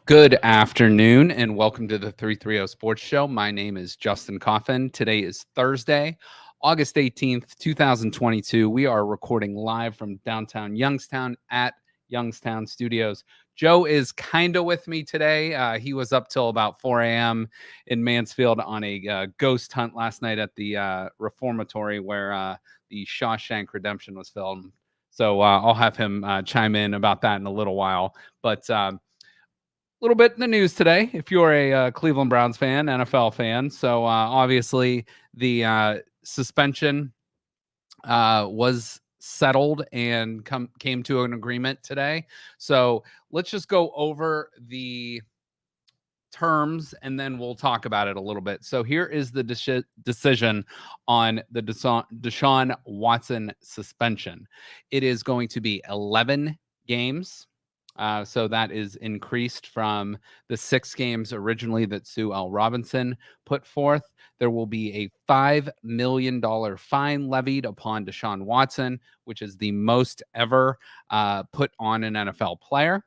Good afternoon and welcome to the 330 Sports Show. My name is Justin Coffin. Today is Thursday, August 18th, 2022. We are recording live from downtown Youngstown at Youngstown Studios. Joe is kind of with me today. He was up till about 4 a.m. in Mansfield on a ghost hunt last night at the Reformatory where the Shawshank Redemption was filmed. So I'll have him chime in about that in a little while. But little bit in the news today if you're a Cleveland Browns fan, NFL fan. So obviously the suspension was settled and came to an agreement today. So let's just go over the terms and then we'll talk about it a little bit. So here is the decision on the Deshaun Watson suspension. It is going to be 11 games. So that is increased from the 6 games originally that Sue L. Robinson put forth. There will be a $5 million fine levied upon Deshaun Watson, which is the most ever put on an NFL player.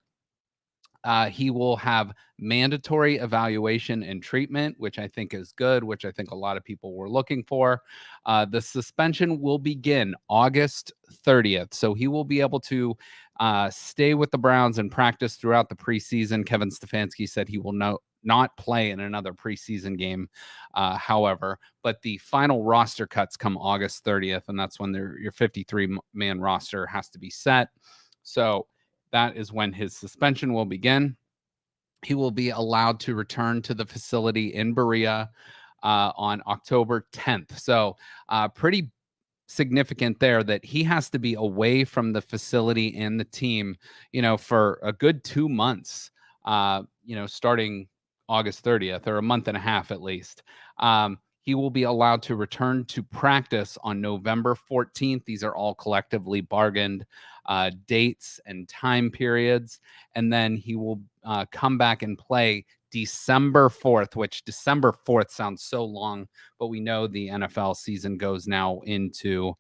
He will have mandatory evaluation and treatment, which I think is good, which I think a lot of people were looking for. The suspension will begin August 30th. So he will be able to stay with the Browns and practice throughout the preseason. Kevin Stefanski said he will not play in another preseason game, however, but the final roster cuts come August 30th, and that's when your 53-man roster has to be set. So that is when his suspension will begin. He will be allowed to return to the facility in Berea on October 10th. So pretty significant there that he has to be away from the facility and the team, for a good 2 months, starting August 30th or a month and a half at least. He will be allowed to return to practice on November 14th. These are all collectively bargained dates and time periods. And then he will come back and play December 4th, which December 4th sounds so long, but we know the NFL season goes now into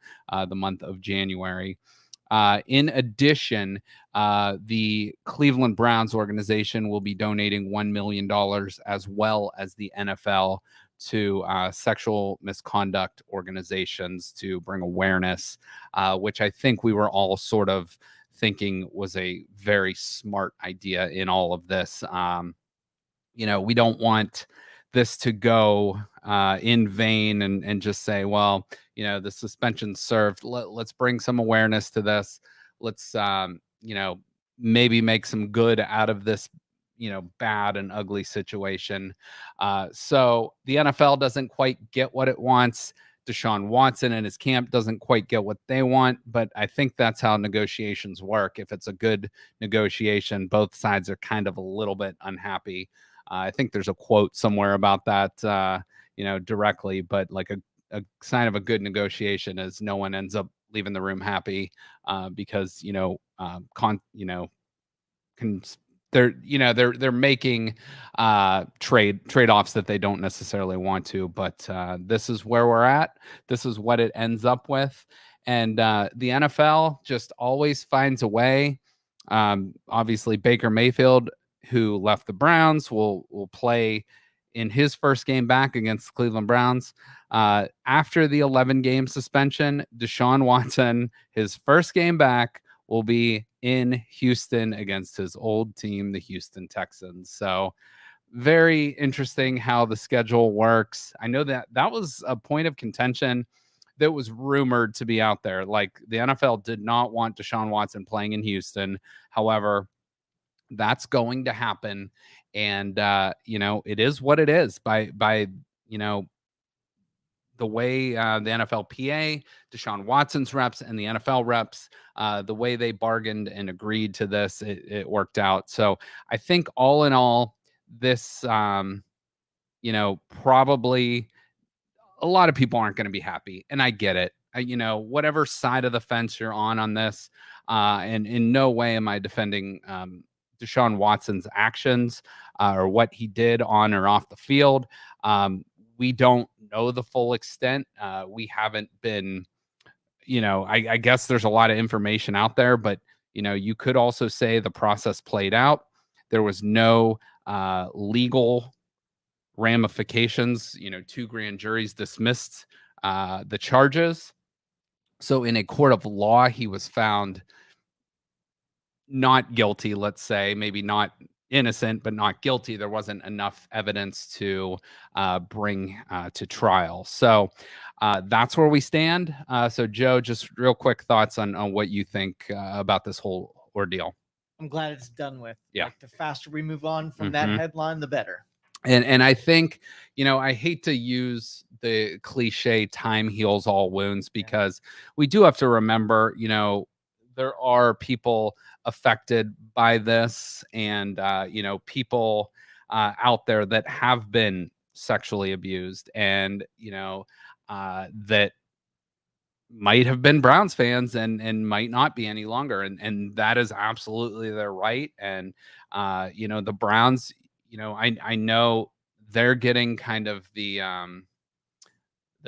the month of January. In addition, the Cleveland Browns organization will be donating $1 million as well as the NFL to sexual misconduct organizations to bring awareness, which I think we were all sort of thinking was a very smart idea in all of this. We don't want this to go in vain and just say, well, the suspension served. Let's bring some awareness to this. Let's, maybe make some good out of this, bad and ugly situation. So the NFL doesn't quite get what it wants. Deshaun Watson and his camp doesn't quite get what they want, but I think that's how negotiations work. If it's a good negotiation, both sides are kind of a little bit unhappy. I think there's a quote somewhere about that, directly, but like a sign of a good negotiation is no one ends up leaving the room happy because they're making trade-offs that they don't necessarily want to, but this is where we're at. This is what it ends up with, and the NFL just always finds a way. Obviously, Baker Mayfield, who left the Browns, will play in his first game back against the Cleveland Browns. After the 11-game suspension, Deshaun Watson, his first game back, will be in Houston against his old team, the Houston Texans. So very interesting how the schedule works. I know that was a point of contention that was rumored to be out there. Like the NFL did not want Deshaun Watson playing in Houston. However, that's going to happen. And, it is what it is by the way the NFLPA, Deshaun Watson's reps, and the NFL reps, the way they bargained and agreed to this, it worked out. So I think all in all, this, probably a lot of people aren't going to be happy, and I get it. Whatever side of the fence you're on this, and in no way am I defending Deshaun Watson's actions or what he did on or off the field. We don't know the full extent. We haven't been, I guess there's a lot of information out there, but, you could also say the process played out. There was no legal ramifications. 2 grand juries dismissed the charges. So, in a court of law, he was found not guilty, let's say, maybe not innocent, but not guilty. There wasn't enough evidence to bring to trial. So that's where we stand. So, Joe, just real quick thoughts on what you think about this whole ordeal. I'm glad it's done with. Yeah. Like, the faster we move on from that headline, the better. And I think, I hate to use the cliche time heals all wounds, because we do have to remember, there are people affected by this, and, people out there that have been sexually abused, and, that might have been Browns fans and might not be any longer. And that is absolutely their right. And the Browns, I know they're getting kind of the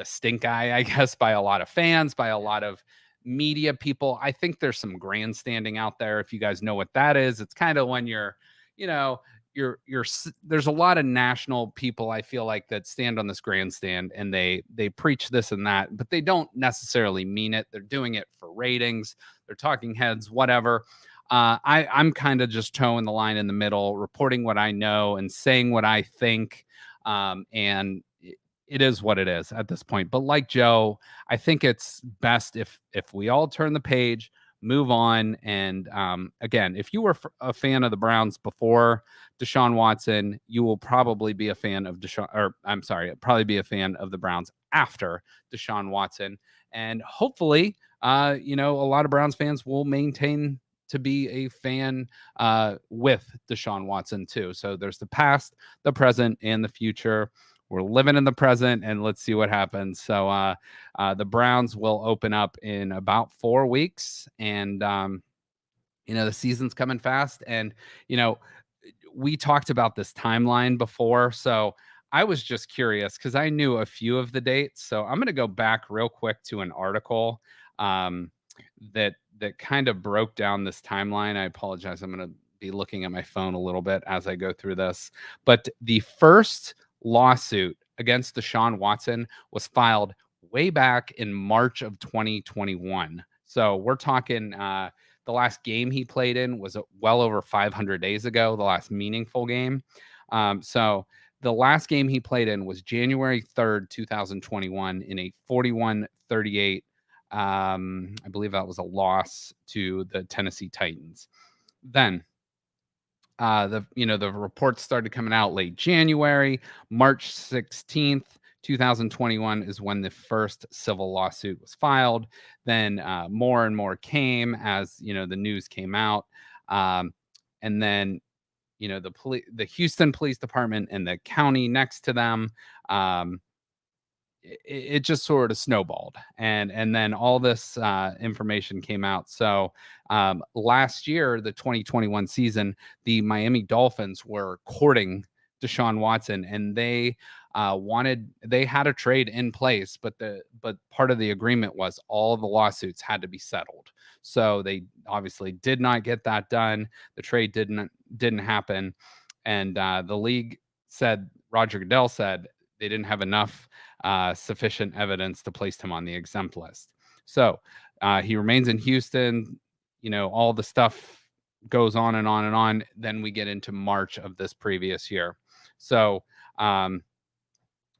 stink eye, I guess, by a lot of fans, by a lot of media people. I think there's some grandstanding out there. If you guys know what that is, it's kind of when you know, there's a lot of national people, I feel like, that stand on this grandstand and they preach this and that, but they don't necessarily mean it. They're doing it for ratings. They're talking heads, whatever. I'm kind of just towing the line in the middle, reporting what I know and saying what I think. And it is what it is at this point. But like Joe, I think it's best if we all turn the page, move on. And again, if you were a fan of the Browns before Deshaun Watson, you will probably be a fan of probably be a fan of the Browns after Deshaun Watson. And hopefully, a lot of Browns fans will maintain to be a fan with Deshaun Watson too. So there's the past, the present, and the future. We're living in the present, and let's see what happens. So the Browns will open up in about 4 weeks, and the season's coming fast. And we talked about this timeline before, so I was just curious because I knew a few of the dates. So I'm going to go back real quick to an article that kind of broke down this timeline. I apologize. I'm going to be looking at my phone a little bit as I go through this, but the first lawsuit against Deshaun Watson was filed way back in March of 2021. So we're talking the last game he played in was well over 500 days ago, the last meaningful game. So the last game he played in was January 3rd, 2021 in a 41-38. I believe that was a loss to the Tennessee Titans. Then the reports started coming out late January. March 16th, 2021 is when the first civil lawsuit was filed. Then more and more came as the news came out. And then the Houston Police Department and the county next to them, it just sort of snowballed, and then all this information came out. So last year, the 2021 season, the Miami Dolphins were courting Deshaun Watson, and they had a trade in place, but part of the agreement was all the lawsuits had to be settled. So they obviously did not get that done. The trade didn't happen, and the league said, Roger Goodell said, they didn't have enough sufficient evidence to place him on the exempt list. So he remains in Houston. All the stuff goes on and on and on. Then we get into March of this previous year. So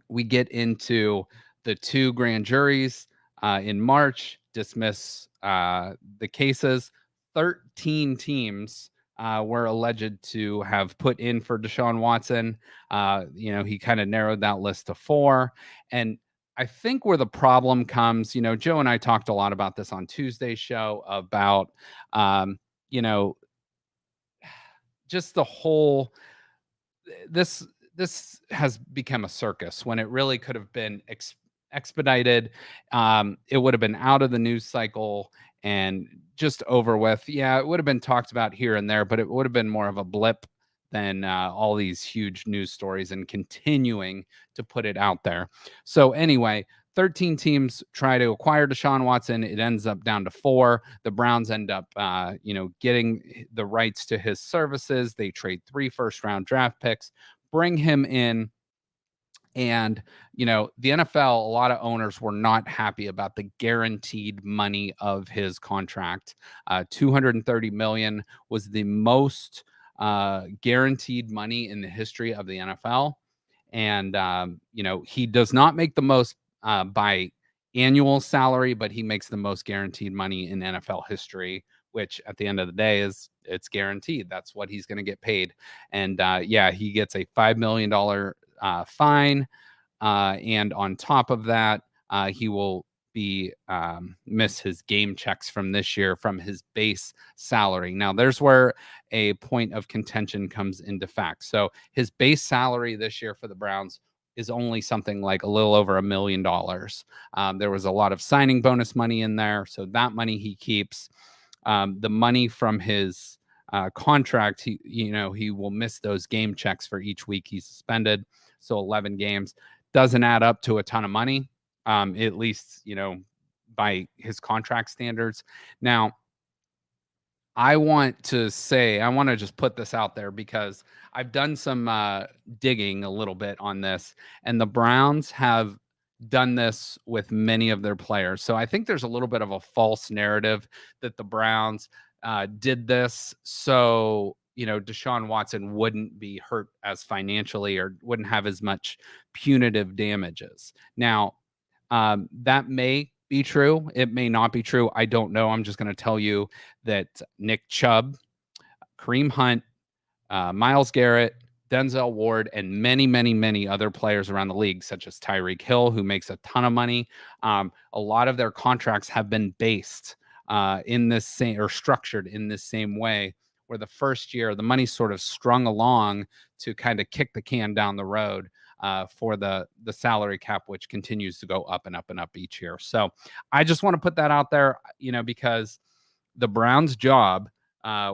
we get into the 2 grand juries in March, dismiss the cases. 13 teams were alleged to have put in for Deshaun Watson. He kind of narrowed that list to 4. And I think where the problem comes, Joe and I talked a lot about this on Tuesday's show about, just the whole, this has become a circus when it really could have been expedited. It would have been out of the news cycle and just over with. Yeah, it would have been talked about here and there, but it would have been more of a blip than all these huge news stories and continuing to put it out there. So anyway, 13 teams try to acquire Deshaun Watson. It ends up down to 4. The Browns end up, getting the rights to his services. They trade 3 first-round draft picks, bring him in, and, the NFL, a lot of owners were not happy about the guaranteed money of his contract. 230 million was the most guaranteed money in the history of the NFL. And, he does not make the most by annual salary, but he makes the most guaranteed money in NFL history, which at the end of the day it's guaranteed. That's what he's going to get paid. And yeah, he gets a $5 million fine. And on top of that, he will be miss his game checks from this year from his base salary. Now, there's where a point of contention comes into fact. So his base salary this year for the Browns is only something like a little over $1 million. There was a lot of signing bonus money in there, so that money he keeps. The money from his contract, he will miss those game checks for each week he's suspended. So 11 games doesn't add up to a ton of money, at least, by his contract standards. Now, I want to just put this out there because I've done some digging a little bit on this, and the Browns have done this with many of their players. So I think there's a little bit of a false narrative that the Browns did this so, Deshaun Watson wouldn't be hurt as financially or wouldn't have as much punitive damages. Now, that may be true. It may not be true. I don't know. I'm just going to tell you that Nick Chubb, Kareem Hunt, Myles Garrett, Denzel Ward, and many, many, many other players around the league, such as Tyreek Hill, who makes a ton of money. A lot of their contracts have been based in this same or structured in this same way, where the first year the money's sort of strung along to kind of kick the can down the road for the salary cap, which continues to go up and up and up each year. So I just want to put that out there, because the Browns' job,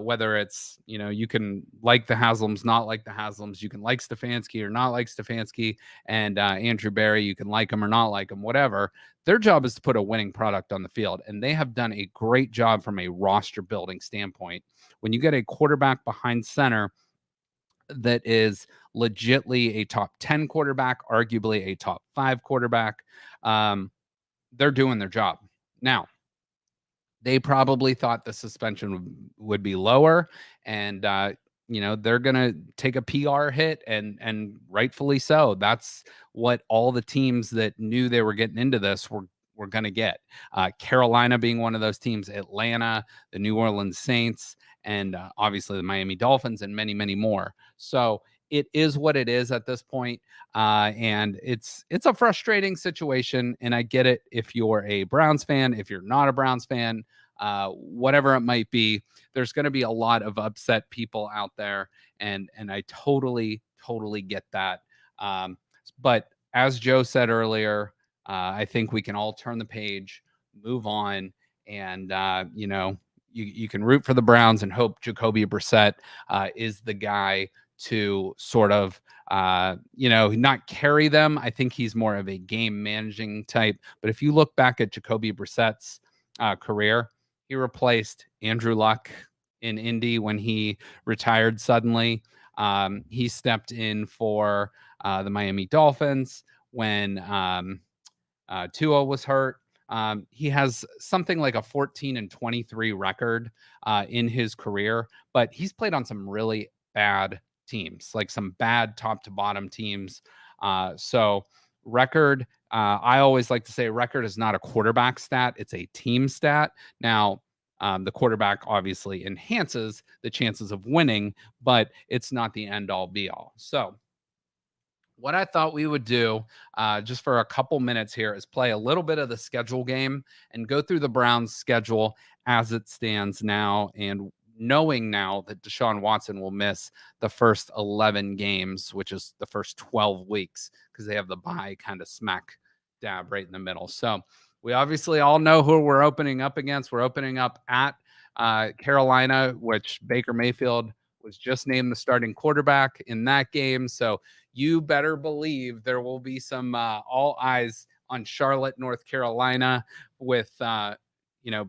whether it's, you can like the Haslams, not like the Haslams, you can like Stefanski or not like Stefanski, and Andrew Berry, you can like him or not like him, whatever. Their job is to put a winning product on the field, and they have done a great job from a roster building standpoint. When you get a quarterback behind center that is legitly a top 10 quarterback, arguably a top 5 quarterback, they're doing their job. Now, they probably thought the suspension would be lower, and they're gonna take a PR hit, and rightfully so. That's what all the teams that knew they were getting into this were gonna get. Carolina being one of those teams, Atlanta, the New Orleans Saints, and obviously the Miami Dolphins, and many, many more. So it is what it is at this point. And it's a frustrating situation, and I get it if you're a Browns fan, if you're not a Browns fan, whatever it might be. There's going to be a lot of upset people out there, and I totally get that. But as Joe said earlier, I think we can all turn the page, move on, and you can root for the Browns and hope Jacoby Brissett is the guy to sort of not carry them. I think he's more of a game managing type. But if you look back at Jacoby Brissett's career, he replaced Andrew Luck in Indy when he retired suddenly. He stepped in for the Miami Dolphins when Tua was hurt. He has something like a 14-23 record in his career, but he's played on some really bad teams, like some bad top to bottom teams. So record, I always like to say record is not a quarterback stat, it's a team stat. Now, the quarterback obviously enhances the chances of winning, but it's not the end all be all. So what I thought we would do just for a couple minutes here is play a little bit of the schedule game and go through the Browns' schedule as it stands now, and knowing now that Deshaun Watson will miss the first 11 games, which is the first 12 weeks, because they have the bye kind of smack dab right in the middle. So we obviously all know who we're opening up against. We're opening up at Carolina, which Baker Mayfield was just named the starting quarterback in that game. So you better believe there will be some all eyes on Charlotte, North Carolina, with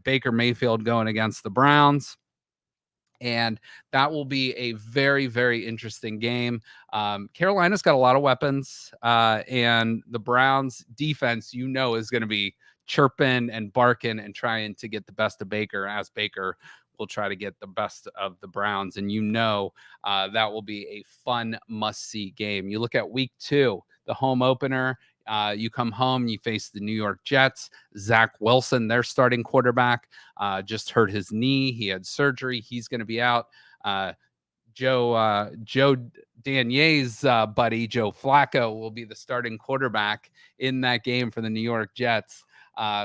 Baker Mayfield going against the Browns. And that will be a very, very interesting game. Carolina's got a lot of weapons, and the Browns defense, is going to be chirping and barking and trying to get the best of Baker, as Baker will try to get the best of the Browns. And that will be a fun must-see game. You look at week 2, the home opener. You come home, you face the New York Jets. Zach Wilson, their starting quarterback, just hurt his knee. He had surgery. He's going to be out. Joe Danier's buddy, Joe Flacco, will be the starting quarterback in that game for the New York Jets.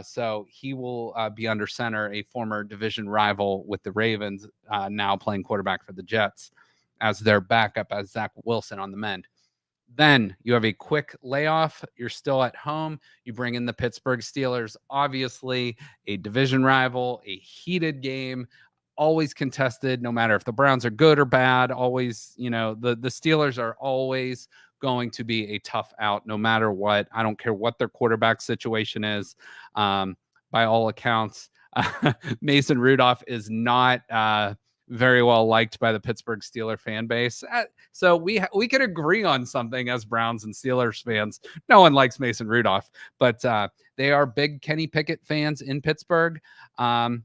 So he will be under center, a former division rival with the Ravens, now playing quarterback for the Jets as their backup, as Zach Wilson on the mend. Then you have a quick layoff. You're still at home. You bring in the Pittsburgh Steelers, obviously a division rival, a heated game, always contested, no matter if the Browns are good or bad. Always, the Steelers are always going to be a tough out, no matter what. I don't care what their quarterback situation is. By all accounts, Mason Rudolph is not very well liked by the Pittsburgh Steeler fan base. So we could agree on something as Browns and Steelers fans. No one likes Mason Rudolph, but they are big Kenny Pickett fans in Pittsburgh. And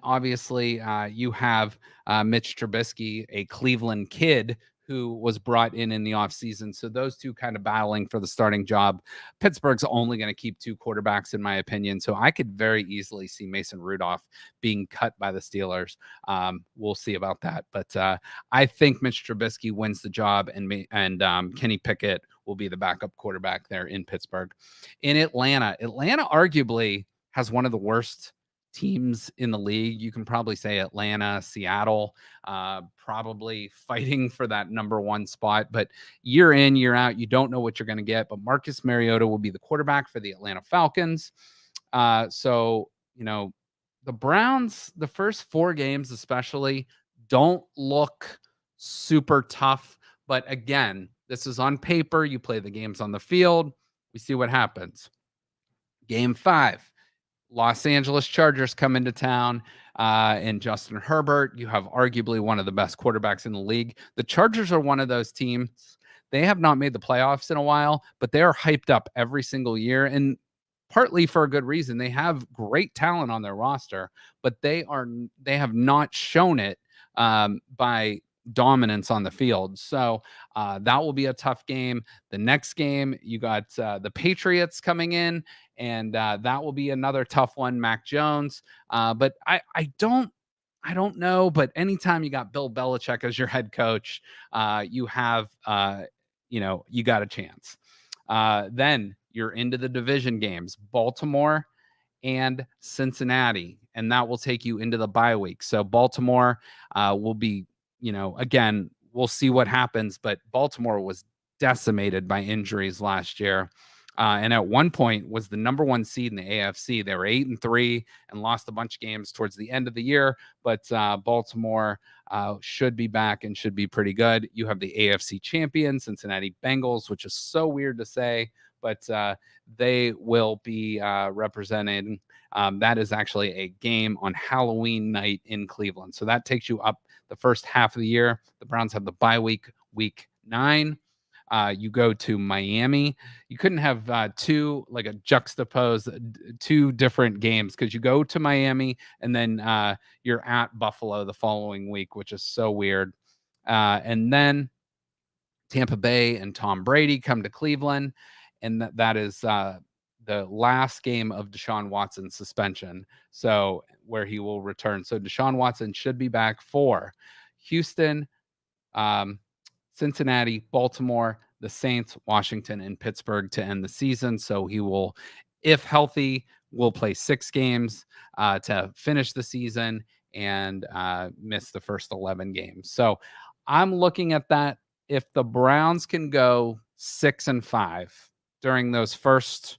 obviously, you have Mitch Trubisky, a Cleveland kid who was brought in the offseason. So those two kind of battling for the starting job. Pittsburgh's only going to keep 2 quarterbacks, in my opinion. So I could very easily see Mason Rudolph being cut by the Steelers. We'll see about that. But I think Mitch Trubisky wins the job, and Kenny Pickett will be the backup quarterback there in Pittsburgh. In Atlanta arguably has one of the worst teams in the league. You can probably say Atlanta, Seattle, probably fighting for that number 1 spot. But year in, year out, you don't know what you're going to get. But Marcus Mariota will be the quarterback for the Atlanta Falcons. So the Browns, the first 4 games especially, don't look super tough. But again, this is on paper. You play the games on the field. We see what happens. Game 5. Los Angeles Chargers come into town, and Justin Herbert. You have arguably one of the best quarterbacks in the league. The Chargers are one of those teams. They have not made the playoffs in a while, but they are hyped up every single year, and partly for a good reason. They have great talent on their roster, but they have not shown it by dominance on the field. So that will be a tough game. The next game, you got the Patriots coming in, and that will be another tough one. Mac Jones. But I don't know. But anytime you got Bill Belichick as your head coach, you have you got a chance. Then you're into the division games, Baltimore and Cincinnati, and that will take you into the bye week. So Baltimore will be, again, we'll see what happens, but Baltimore was decimated by injuries last year. And at one point was the number 1 seed in the AFC. They were 8-3 and lost a bunch of games towards the end of the year, but Baltimore should be back and should be pretty good. You have the AFC champion, Cincinnati Bengals, which is so weird to say, but they will be represented. That is actually a game on Halloween night in Cleveland. So that takes you up the first half of the year. The Browns have the bye week, week 9. You go to Miami. You couldn't have two juxtaposed 2 different games, because you go to Miami and then you're at Buffalo the following week, which is so weird. And then Tampa Bay and Tom Brady come to Cleveland, and that is the last game of Deshaun Watson's suspension, so where he will return. So Deshaun Watson should be back for Houston, Cincinnati, Baltimore, the Saints, Washington, and Pittsburgh to end the season. So he will, if healthy, will play 6 games to finish the season and miss the first 11 games. So I'm looking at that. If the Browns can go 6-5 during those first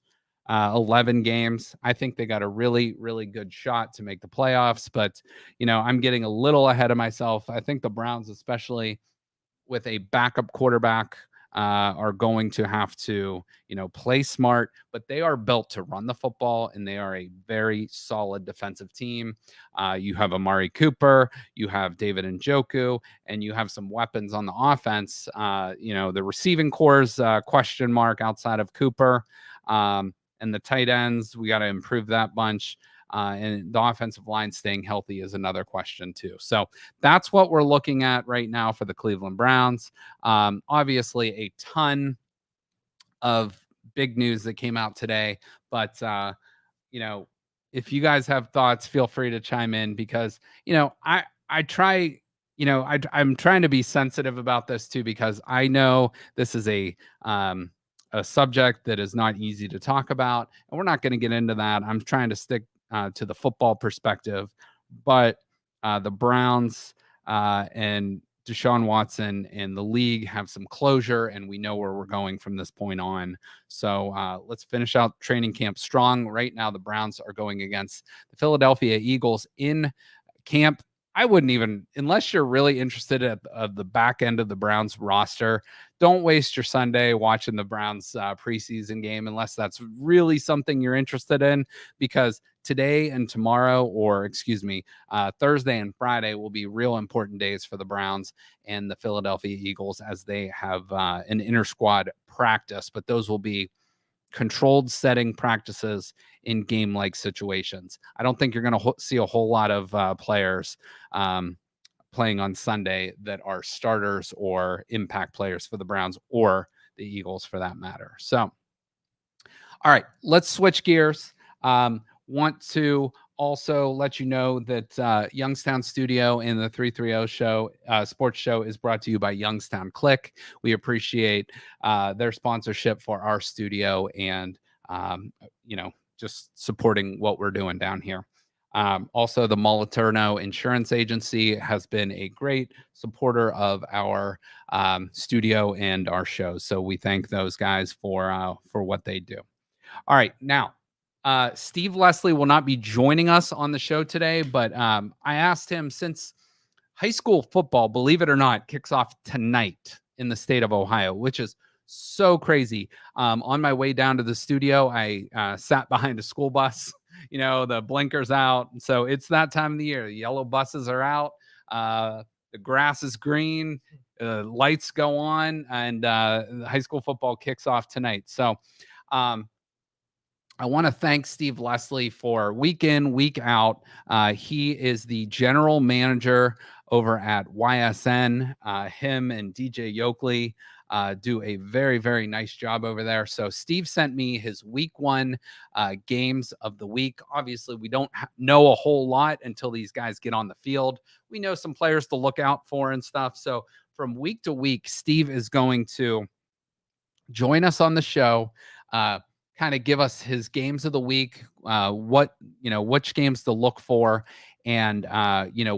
11 games, I think they got a really, really good shot to make the playoffs. But, I'm getting a little ahead of myself. I think the Browns, especially with a backup quarterback, are going to have to, play smart, but they are built to run the football, and they are a very solid defensive team. You have Amari Cooper, you have David Njoku, and you have some weapons on the offense. The receiving core's question mark outside of Cooper. And the tight ends, we got to improve that bunch. And the offensive line staying healthy is another question too. So that's what we're looking at right now for the Cleveland Browns. Obviously, a ton of big news that came out today, but you know, if you guys have thoughts, feel free to chime in, because I try. I'm trying to be sensitive about this too, because I know this is a subject that is not easy to talk about, and we're not going to get into that. I'm trying to stick to the football perspective, but the Browns and Deshaun Watson and the league have some closure, and we know where we're going from this point on. So let's finish out training camp strong. Right now, the Browns are going against the Philadelphia Eagles in camp. I wouldn't even, unless you're really interested at the back end of the Browns roster, don't waste your Sunday watching the Browns preseason game unless that's really something you're interested in, because today and tomorrow, or excuse me, Thursday and Friday will be real important days for the Browns and the Philadelphia Eagles, as they have an inter squad practice, but those will be controlled setting practices in game-like situations. I don't think you're going to see a whole lot of players playing on Sunday that are starters or impact players for the Browns or the Eagles for that matter. So, all right, let's switch gears. Want to also let you know that Youngstown Studio and the 330 show, sports show, is brought to you by Youngstown Click. We appreciate their sponsorship for our studio and, just supporting what we're doing down here. Also, the Moliterno Insurance Agency has been a great supporter of our studio and our shows. So we thank those guys for what they do. All right, now Steve Leslie will not be joining us on the show today, but I asked him, since high school football, believe it or not, kicks off tonight in the state of Ohio, which is so crazy. On my way down to the studio, I sat behind a school bus. The blinkers out. So it's that time of the year. The yellow buses are out. The grass is green. Lights go on, and high school football kicks off tonight. So I want to thank Steve Leslie for week in, week out. He is the general manager over at YSN. Him and DJ Yokley do a very, very nice job over there. So Steve sent me his week one games of the week. Obviously, we don't know a whole lot until these guys get on the field. We know some players to look out for and stuff. So from week to week, Steve is going to join us on the show, kind of give us his games of the week, which games to look for, and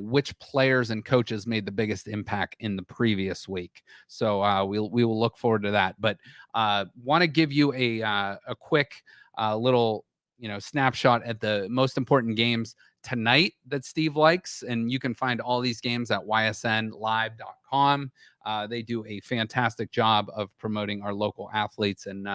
which players and coaches made the biggest impact in the previous week. So we will look forward to that. But want to give you a quick little snapshot at the most important games tonight that Steve likes, and you can find all these games at ysnlive.com. They do a fantastic job of promoting our local athletes, and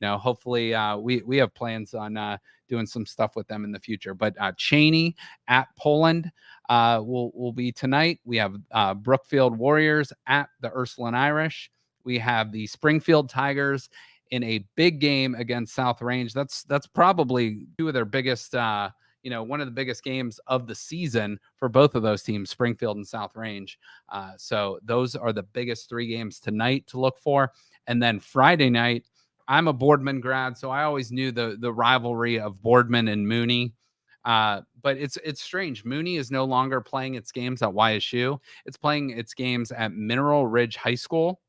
hopefully we have plans on doing some stuff with them in the future. But Cheney at Poland will be tonight. We have Brookfield Warriors at the Ursuline Irish. We have the Springfield Tigers in a big game against South Range. That's probably two of their biggest. One of the biggest games of the season for both of those teams, Springfield and South Range. So those are the biggest three games tonight to look for. And then Friday night, I'm a Boardman grad, so I always knew the rivalry of Boardman and Mooney. But it's strange. Mooney is no longer playing its games at YSU. It's playing its games at Mineral Ridge High School.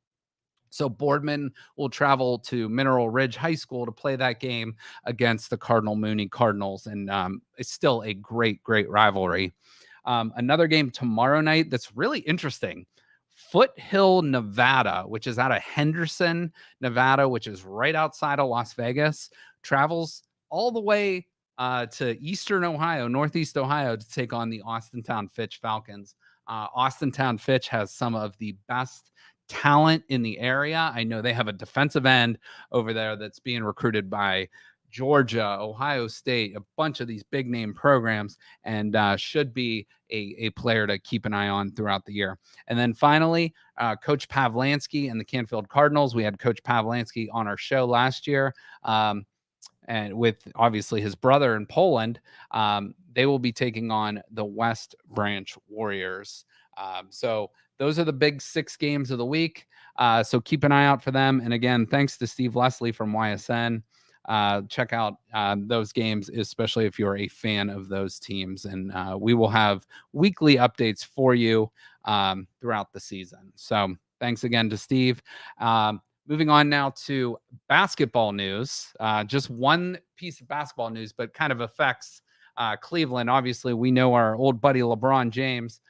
So Boardman will travel to Mineral Ridge High School to play that game against the Cardinal Mooney Cardinals. And it's still a great, great rivalry. Another game tomorrow night that's really interesting. Foothill, Nevada, which is out of Henderson, Nevada, which is right outside of Las Vegas, travels all the way to Eastern Ohio, Northeast Ohio, to take on the Austintown Fitch Falcons. Austintown Fitch has some of the best talent in the area. I know they have a defensive end over there that's being recruited by Georgia, Ohio State, a bunch of these big name programs, and should be a player to keep an eye on throughout the year. And then finally, Coach Pavlansky and the Canfield Cardinals. We had Coach Pavlansky on our show last year. And with obviously his brother in Poland, they will be taking on the West Branch Warriors. So those are the big 6 games of the week. So keep an eye out for them. And again, thanks to Steve Leslie from YSN. Check out those games, especially if you're a fan of those teams. And we will have weekly updates for you throughout the season. So thanks again to Steve. Moving on now to basketball news. Just one piece of basketball news, but kind of affects Cleveland. Obviously, we know our old buddy LeBron James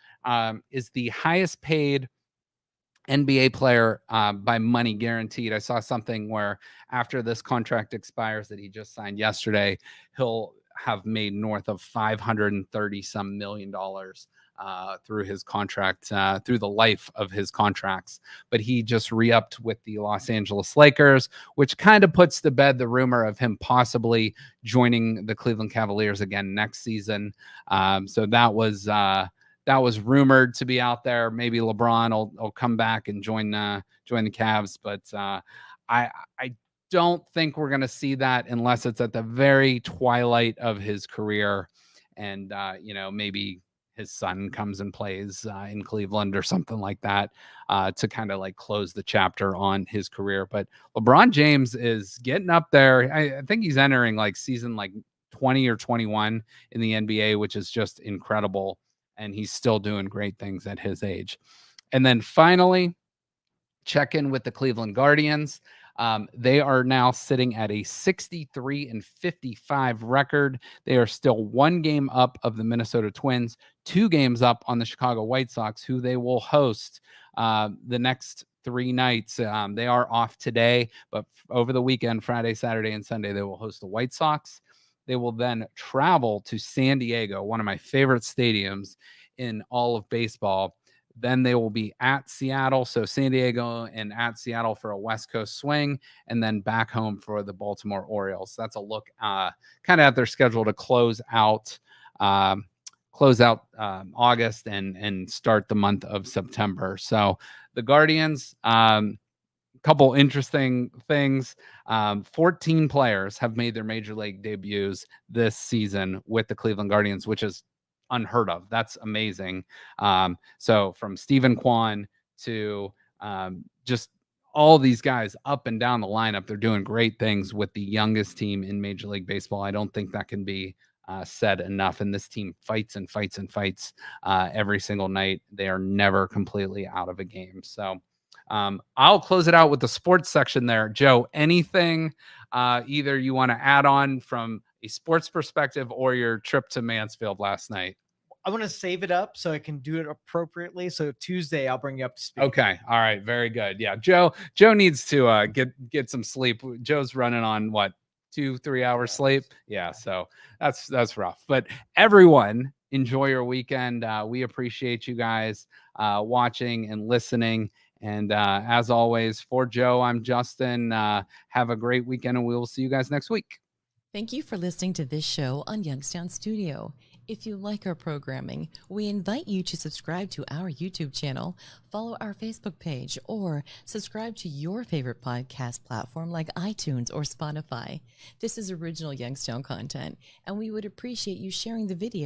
is the highest paid NBA player by money guaranteed. I saw something where after this contract expires that he just signed yesterday, he'll have made north of $530 some million through his contract, through the life of his contracts. But he just re-upped with the Los Angeles Lakers, which kind of puts to bed the rumor of him possibly joining the Cleveland Cavaliers again next season. So that was rumored to be out there. Maybe LeBron will come back and join the Cavs, but I don't think we're going to see that unless it's at the very twilight of his career, and maybe his son comes and plays in Cleveland or something like that to kind of like close the chapter on his career. But LeBron James is getting up there. I think he's entering like season like 20 or 21 in the NBA, which is just incredible. And he's still doing great things at his age. And then finally, check in with the Cleveland Guardians. They are now sitting at a 63-55 record. They are still 1 game up of the Minnesota Twins, 2 games up on the Chicago White Sox, who they will host the next 3 nights. They are off today, but over the weekend, Friday, Saturday, and Sunday, they will host the White Sox. They will then travel to San Diego, one of my favorite stadiums in all of baseball. Then they will be at Seattle. So San Diego and at Seattle for a West Coast swing, and then back home for the Baltimore Orioles. That's a look kind of at their schedule to close out August and start the month of September. So the Guardians, couple interesting things. 14 players have made their major league debuts this season with the Cleveland Guardians, which is unheard of. That's amazing. So from Stephen Kwan to just all these guys up and down the lineup, they're doing great things with the youngest team in Major League Baseball. I don't think that can be said enough. And this team fights and fights and fights every single night. They are never completely out of a game. So I'll close it out with the sports section there. Joe, anything either you want to add on from a sports perspective or your trip to Mansfield last night? I want to save it up so I can do it appropriately. So Tuesday, I'll bring you up to speed. Okay. All right. Very good. Yeah. Joe needs to get some sleep. Joe's running on what, 2-3 hours sleep. Yeah. So that's rough, but everyone enjoy your weekend. We appreciate you guys watching and listening. And as always, for Joe, I'm Justin. Have a great weekend, and we will see you guys next week. Thank you for listening to this show on Youngstown Studio. If you like our programming, we invite you to subscribe to our YouTube channel, follow our Facebook page, or subscribe to your favorite podcast platform like iTunes or Spotify. This is original Youngstown content, and we would appreciate you sharing the video